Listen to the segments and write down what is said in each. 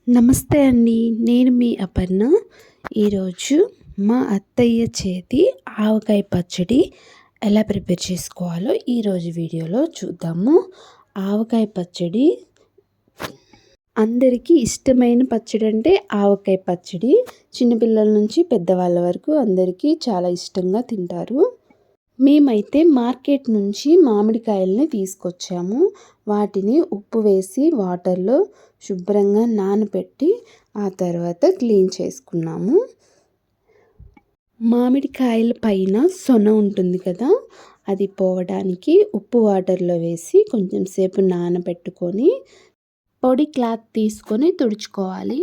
నమస్తే అండి. నేను మీ అపర్ణ. ఈరోజు మా అత్తయ్య చేతి ఆవకాయ పచ్చడి ఎలా ప్రిపేర్ చేసుకోవాలో ఈరోజు వీడియోలో చూద్దాము. ఆవకాయ పచ్చడి అందరికీ ఇష్టమైన పచ్చడి అంటే ఆవకాయ పచ్చడి. చిన్నపిల్లల నుంచి పెద్దవాళ్ళ వరకు అందరికీ చాలా ఇష్టంగా తింటారు. మేమైతే మార్కెట్ నుంచి మామిడికాయలని తీసుకొచ్చాము. వాటిని ఉప్పు వేసి వాటర్లో శుభ్రంగా నానబెట్టి ఆ తర్వాత క్లీన్ చేసుకున్నాము. మామిడికాయల పైన సొన ఉంటుంది కదా, అది పోవడానికి ఉప్పు వాటర్లో వేసి కొంచెం సేపు నానబెట్టుకొని పొడి క్లాత్ తీసుకొని తుడుచుకోవాలి.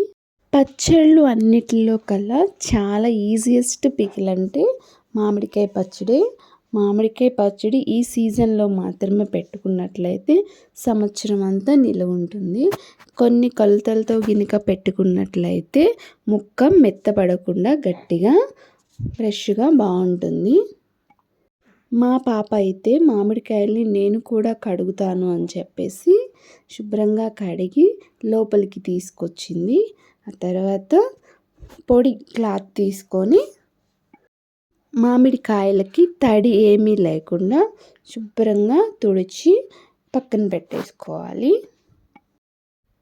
పచ్చళ్ళు అన్నిటిలో కల్లా చాలా ఈజియెస్ట్ పికిల్ అంటే మామిడికాయ పచ్చడి. మామిడికాయ పచ్చడి ఈ సీజన్లో మాత్రమే పెట్టుకున్నట్లయితే సంవత్సరం అంతా నిలువ ఉంటుంది. కొన్ని కొలతలతో గినుక పెట్టుకున్నట్లయితే ముక్క మెత్తపడకుండా గట్టిగా ఫ్రెష్గా బాగుంటుంది. మా పాప అయితే మామిడికాయల్ని నేను కూడా కడుగుతాను అని చెప్పేసి శుభ్రంగా కడిగి లోపలికి తీసుకొచ్చింది. ఆ తర్వాత పొడి క్లాత్ తీసుకొని మామిడికాయలకి తడి ఏమీ లేకుండా శుభ్రంగా తుడిచి పక్కన పెట్టేసుకోవాలి.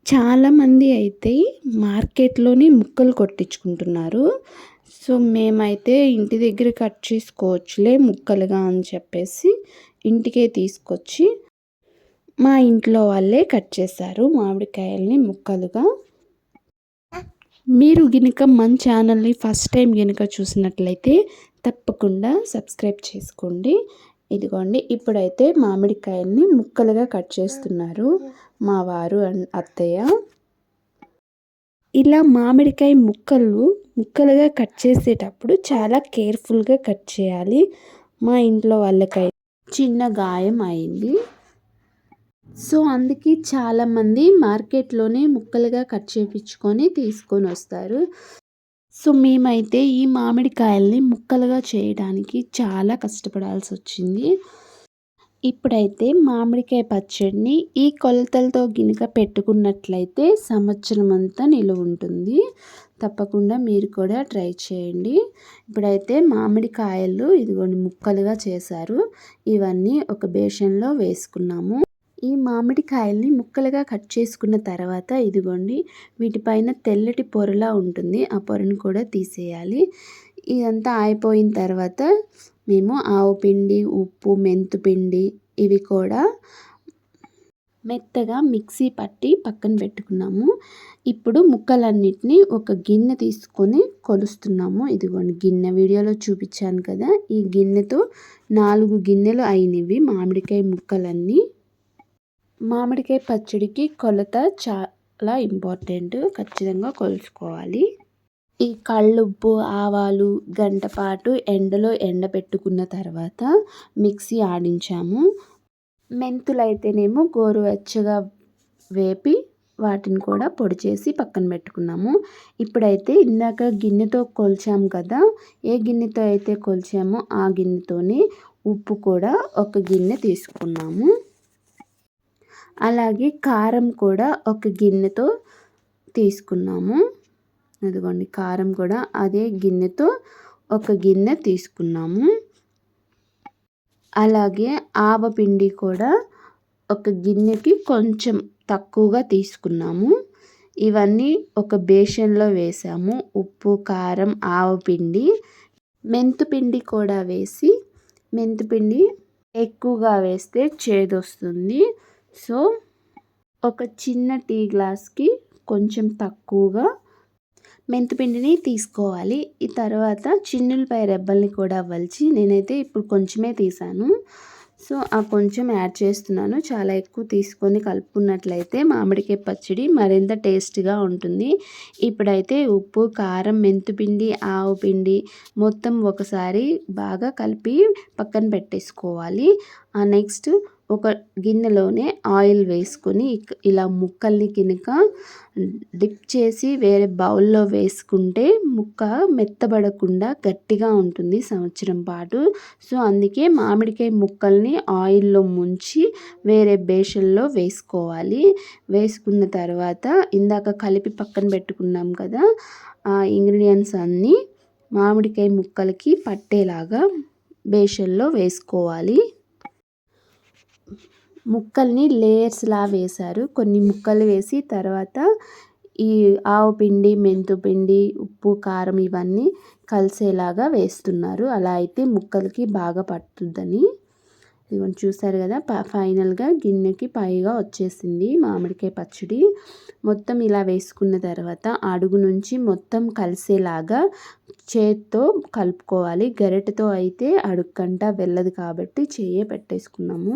చాలామంది అయితే మార్కెట్లోని ముక్కలు కొట్టించుకుంటున్నారు. సో మేమైతే ఇంటి దగ్గర కట్ చేసుకోవచ్చులే ముక్కలుగా అని చెప్పేసి ఇంటికే తీసుకొచ్చి మా ఇంట్లో వాళ్ళే కట్ చేశారు మామిడికాయల్ని ముక్కలుగా. మీరు గినుక మన ఛానల్ని ఫస్ట్ టైం గినుక చూసినట్లయితే తప్పకుండా సబ్స్క్రైబ్ చేసుకోండి. ఇదిగోండి, ఇప్పుడైతే మామిడికాయల్ని ముక్కలుగా కట్ చేస్తున్నారు మా వారు అండ్ అత్తయ్య. ఇలా మామిడికాయ ముక్కలుగా కట్ చేసేటప్పుడు చాలా కేర్ఫుల్గా కట్ చేయాలి. మా ఇంట్లో వాళ్ళకై చిన్న గాయం అయింది. సో అందుకే చాలామంది మార్కెట్లోనే ముక్కలుగా కట్ చేయించుకొని తీసుకొని వస్తారు. సో మేమైతే ఈ మామిడికాయల్ని ముక్కలుగా చేయడానికి చాలా కష్టపడాల్సి వచ్చింది. ఇప్పుడైతే మామిడికాయ పచ్చడిని ఈ కొలతలతో గినుక పెట్టుకున్నట్లయితే సంవత్సరం అంతా నిలువ ఉంటుంది. తప్పకుండా మీరు కూడా ట్రై చేయండి. ఇప్పుడైతే మామిడికాయలు ఇదిగోండి ముక్కలుగా చేశారు. ఇవన్నీ ఒక బేషన్లో వేసుకున్నాము. ఈ మామిడికాయల్ని ముక్కలుగా కట్ చేసుకున్న తర్వాత ఇదిగోండి వీటిపైన తెల్లటి పొరలా ఉంటుంది. ఆ పొరను కూడా తీసేయాలి. ఇదంతా అయిపోయిన తర్వాత మేము ఆవు పిండి, ఉప్పు, మెంతుపిండి ఇవి కూడా మెత్తగా మిక్సీ పట్టి పక్కన పెట్టుకున్నాము. ఇప్పుడు ముక్కలన్నిటినీ ఒక గిన్నె తీసుకొని కొలుస్తున్నాము. ఇదిగోండి గిన్నె వీడియోలో చూపించాను కదా, ఈ గిన్నెతో 4 గిన్నెలు అయినవి మామిడికాయ ముక్కలన్నీ. మామిడికాయ పచ్చడికి కొలత చాలా ఇంపార్టెంట్, ఖచ్చితంగా కొలుచుకోవాలి. ఈ కళ్ళుప్పు, ఆవాలు గంట పాటు ఎండలో ఎండబెట్టుకున్న తర్వాత మిక్సీ ఆడించాము. మెంతులు అయితేనేమో గోరువెచ్చగా వేపి వాటిని కూడా పొడి చేసి పక్కన పెట్టుకున్నాము. ఇప్పుడైతే ఇందాక గిన్నెతో కొలిచాము కదా, ఏ గిన్నెతో అయితే కొలిచామో ఆ గిన్నెతోనే ఉప్పు కూడా ఒక గిన్నె తీసుకున్నాము. అలాగే కారం కూడా ఒక గిన్నెతో తీసుకున్నాము. అదిగోండి కారం కూడా అదే గిన్నెతో ఒక గిన్నె తీసుకున్నాము. అలాగే ఆవపిండి కూడా ఒక గిన్నెకి కొంచెం తక్కువగా తీసుకున్నాము. ఇవన్నీ ఒక బేషన్లో వేసాము. ఉప్పు, కారం, ఆవపిండి, మెంతుపిండి కూడా వేసి, మెంతుపిండి ఎక్కువగా వేస్తే చేదొస్తుంది. సో ఒక చిన్న టీ గ్లాస్కి కొంచెం తక్కువగా మెంతిపిండిని తీసుకోవాలి. ఈ తర్వాత చిన్నులపాయ రెబ్బల్ని కూడా వలిచి నేనైతే ఇప్పుడు కొంచెమే తీసాను. సో ఆ కొంచెం యాడ్ చేస్తున్నాను. చాలా ఎక్కువ తీసుకొని కలుపుకున్నట్లయితే మామిడికాయ పచ్చడి మరింత టేస్ట్గా ఉంటుంది. ఇప్పుడైతే ఉప్పు, కారం, మెంతిపిండి, ఆవు పిండి మొత్తం ఒకసారి బాగా కలిపి పక్కన పెట్టేసుకోవాలి. నెక్స్ట్ ఒక గిన్నెలోనే ఆయిల్ వేసుకొని ఇలా ముక్కల్ని కినుక డిప్ చేసి వేరే బౌల్లో వేసుకుంటే ముక్క మెత్తబడకుండా గట్టిగా ఉంటుంది సంవత్సరం పాటు. సో అందుకే మామిడికాయ ముక్కల్ని ఆయిల్లో ముంచి వేరే బేషన్లో వేసుకోవాలి. వేసుకున్న తర్వాత ఇందాక కలిపి పక్కన పెట్టుకున్నాం కదా, ఆ ఇంగ్రీడియంట్స్ అన్నీ మామిడికాయ ముక్కలకి పట్టేలాగా బేషన్లో వేసుకోవాలి. ముక్కల్ని లేయర్స్లా వేశారు. కొన్ని ముక్కలు వేసి తర్వాత ఈ ఆవు పిండి, మెంతు పిండి, ఉప్పు, కారం ఇవన్నీ కలిసేలాగా వేస్తున్నారు. అలా అయితే ముక్కలకి బాగా పట్టుద్దని. ఇవన్నీ చూసారు కదా, ఫైనల్గా గిన్నెకి పైగా వచ్చేసింది మామిడికాయ పచ్చడి. మొత్తం ఇలా వేసుకున్న తర్వాత అడుగు నుంచి మొత్తం కలిసేలాగా చేత్తో కలుపుకోవాలి. గరిటెతో అయితే అడుగంట వెళ్ళదు కాబట్టి చెయ్యే పెట్టేసుకున్నాము.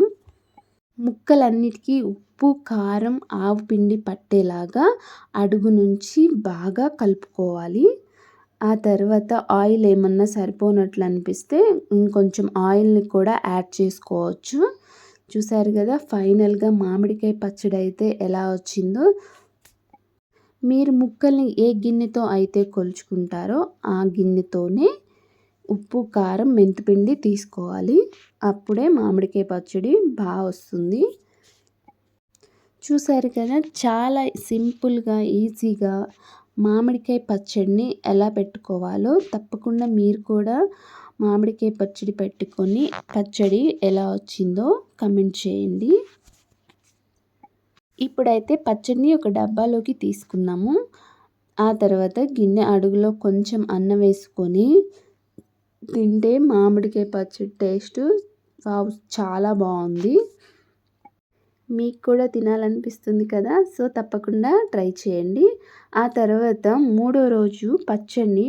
ముక్కలన్నిటికీ ఉప్పు, కారం, ఆవు పిండి పట్టేలాగా అడుగు నుంచి బాగా కలుపుకోవాలి. ఆ తర్వాత ఆయిల్ ఏమన్నా సరిపోనట్లు అనిపిస్తే ఇంకొంచెం ఆయిల్ని కూడా యాడ్ చేసుకోవచ్చు. చూసారు కదా, ఫైనల్గా మామిడికాయ పచ్చడి అయితే ఎలా వచ్చిందో. మీరు ముక్కల్ని ఏ గిన్నెతో అయితే కొలుచుకుంటారో ఆ గిన్నెతోనే ఉప్పు, కారం, మెంతిపిండి తీసుకోవాలి. అప్పుడే మామిడికాయ పచ్చడి బాగా వస్తుంది. చూసారు కదా, చాలా సింపుల్గా ఈజీగా మామిడికాయ పచ్చడిని ఎలా పెట్టుకోవాలో తప్పకుండా మీరు కూడా మామిడికాయ పచ్చడి పెట్టుకొని పచ్చడి ఎలా వచ్చిందో కమెంట్ చేయండి. ఇప్పుడైతే పచ్చడిని ఒక డబ్బాలోకి తీసుకున్నాము. ఆ తర్వాత గిన్నె అడుగులో కొంచెం అన్నం వేసుకొని తింటే మామిడికాయ పచ్చడి టేస్ట్ చాలా బాగుంది. మీకు కూడా తినాలనిపిస్తుంది కదా, సో తప్పకుండా ట్రై చేయండి. ఆ తర్వాత మూడో రోజు పచ్చడిని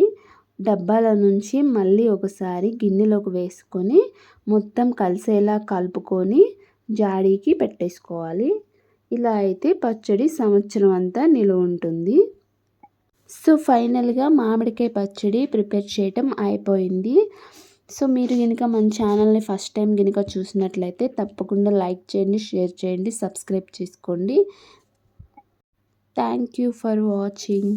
డబ్బాల నుంచి మళ్ళీ ఒకసారి గిన్నెలోకి వేసుకొని మొత్తం కలిసేలా కలుపుకొని జాడీకి పెట్టేసుకోవాలి. ఇలా అయితే పచ్చడి సంవత్సరం అంతా నిలువ ఉంటుంది. సో ఫైనల్గా మామిడికాయ పచ్చడి ప్రిపేర్ చేయటం అయిపోయింది. సో మీరు కనుక మన ఛానల్ని ఫస్ట్ టైం కనుక చూసినట్లయితే తప్పకుండా లైక్ చేయండి, షేర్ చేయండి, సబ్స్క్రైబ్ చేసుకోండి. Thank you for watching.